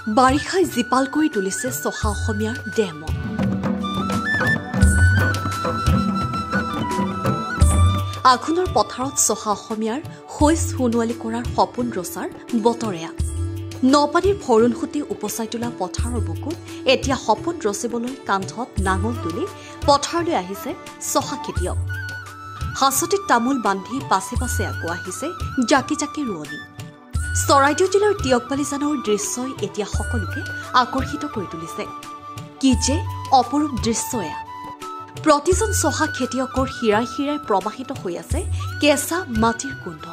বাৰিষাই জিপাল কৰি তুলিছে চহা অসমীয়াৰ দেহমন। আঘোণৰ পথাৰত চহা অসমীয়াৰ শৈচ সোণোৱালী কৰাৰ সপোন ৰচাৰ বতৰেয়া। নপানীৰ ফৰুণসুটি উপচাই তোলা পথাৰৰ বুকুত এতিয়া সপোন ৰচিবলৈ কান্ধত নাঙল তুলি পথাৰলৈ আহিছে চহা খেতিয়ক। হাঁচতিত তামোল বান্ধি পাছে পাছে আকৌ আহিছে জাকি জাকি ৰোৱনী। চৰাইদেউ জিলাৰ টিয়কবালিজানৰ দৃশ্যই এতিয়া সকলোকে আকৰ্ষিত কৰি তুলিছে। কি যে অপৰূপ দৃশ্য এয়া। প্ৰতিজন চহা খেতিয়কৰ শিৰাই শিৰাই প্ৰবাহিত হৈ আছে কেঁচা মাটিৰ গোন্ধ।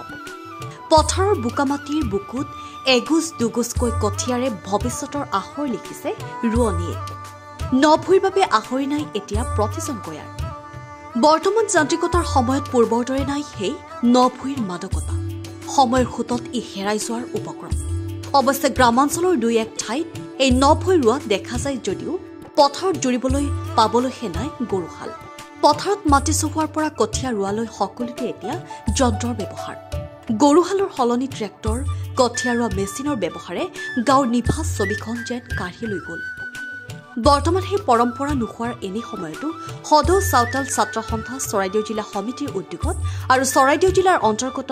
পথাৰৰ বোকা মাটিৰ বুকুত এগুজ দুগুজকৈ কঠীয়াৰে ভৱিষ্যতৰ আখৰ লিখিছে ৰোৱনীয়ে। নভুইৰ বাবে আখৰি নাই এতিয়া প্ৰতিজন কয়াৰ। বৰ্তমান যান্ত্ৰিকতাৰ সময়ত পূৰ্বৰ দৰে নাই সেই নভুইৰ মাদকতা। সময়ৰ সোঁতত ই হেৰাই যোৱাৰ উপক্ৰম। অৱশ্যে গ্ৰামাঞ্চলৰ দুই এক ঠাইত এই নভুই ৰোৱা দেখা যায় যদিও পথাৰত জুৰিবলৈ পাবলৈহে নাই গৰুহাল। পথাৰত মাটি চহোৱাৰ পৰা কঠীয়া ৰোৱালৈ সকলোতে এতিয়া যন্ত্ৰৰ ব্যৱহাৰ। গৰুহালৰ সলনি ট্ৰেক্টৰ, কঠীয়া ৰোৱা মেচিনৰ ব্যৱহাৰে গাঁৱৰ নিভাঁজ ছবিখন যেন কাঢ়ি লৈ গ'ল। বৰ্তমান সেই পৰম্পৰা নোহোৱাৰ এনে সময়তো সদৌ চাওতাল ছাত্ৰ সন্থা চৰাইদেউ জিলা সমিতিৰ উদ্যোগত আৰু চৰাইদেউ জিলাৰ অন্তৰ্গত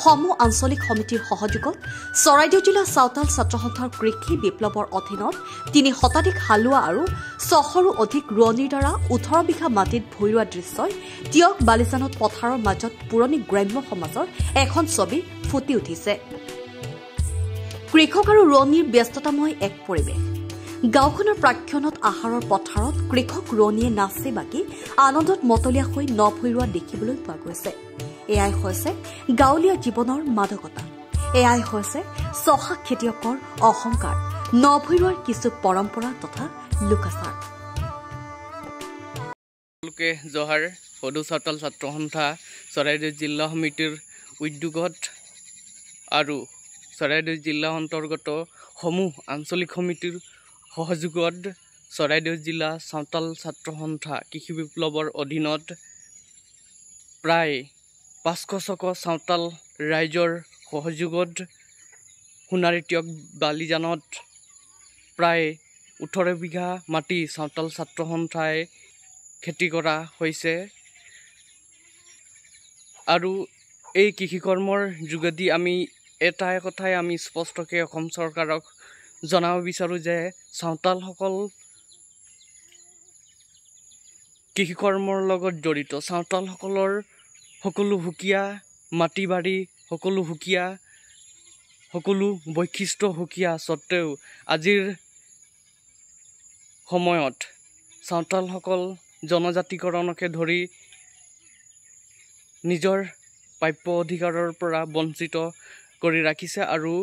সমূহ আঞ্চলিক সমিতিৰ সহযোগত চৰাইদেউ জিলা চাওতাল ছাত্ৰ সন্থাৰ কৃষি বিপ্লৱৰ অধীনত ৩ শতাধিক হালোৱা আৰু ৬০০ৰো অধিক ৰোৱনীৰ দ্বাৰা ১৮ বিঘা মাটিত ভূই ৰোৱা দৃশ্যই টিয়ক বালিজানত পথাৰৰ মাজত পুৰণি গ্ৰাম্য সমাজৰ এখন ছবি ফুটি উঠিছে। কৃষক আৰু ৰোৱনীৰ ব্যস্ততাময় এক পৰিৱেশ। গাঁওখনৰ প্ৰাক্ষণত আহাৰৰ পথাৰত কৃষক ৰোৱনীয়ে নাচি বাগি আনন্দত মতলীয়া হৈ নভুই ৰোৱা দেখিবলৈ পোৱা গৈছে। এয়াই হৈছে গাঁৱলীয়া জীৱনৰ মাদকতা। এয়াই হৈছে চহা খেতিয়কৰ অহংকাৰ, নভুই ৰোৱাৰ কিছু পৰম্পৰা তথা লোকাচাৰ। জহাৰ সদৌ চাওতাল ছাত্ৰ সন্থা চৰাইদেউ জিলা সমিতিৰ উদ্যোগত আৰু চৰাইদেউ জিলা অন্তৰ্গত সমূহ আঞ্চলিক সমিতিৰ সহযোগত চৰাইদেউ জিলা চাওতাল ছাত্ৰ সন্থা কৃষি বিপ্লৱৰ অধীনত প্ৰায় ৫০০ চাওতাল ৰাইজৰ সহযোগত সোণাৰী টিয়ক বালিজানত প্ৰায় ১৮ বিঘা মাটি চাওতাল ছাত্ৰ সন্থাই খেতি কৰা হৈছে। আৰু এই কৃষিকৰ্মৰ যোগেদি আমি এটাই কথাই আমি স্পষ্টকৈ অসম চৰকাৰক জনাব বিচাৰোঁ যে চাওতালসকল কৃষিকৰ্মৰ লগত জড়িত। চাওতালসকলৰ সকলো সুকীয়া মাটি বাৰী, সকলো সুকীয়া, সকলো বৈশিষ্ট্য সুকীয়া স্বত্তেও আজিৰ সময়ত চাওতালসকল জনজাতিকৰণকে ধৰি নিজৰ প্ৰাপ্য অধিকাৰৰ পৰা বঞ্চিত কৰি ৰাখিছে। আৰু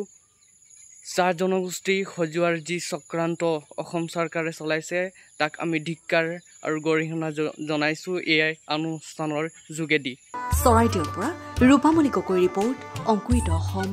চাহ জনগোষ্ঠী সজোৱাৰ যি চক্ৰান্ত অসম চৰকাৰে চলাইছে তাক আমি ধিক্কাৰ আৰু গৰিহণা জনাইছোঁ এয়াই অনুষ্ঠানৰ যোগেদি। চৰাইদেউৰ পৰা ৰূপামণি গগৈ ৰিপৰ্ট, অংকুৰিত অসম।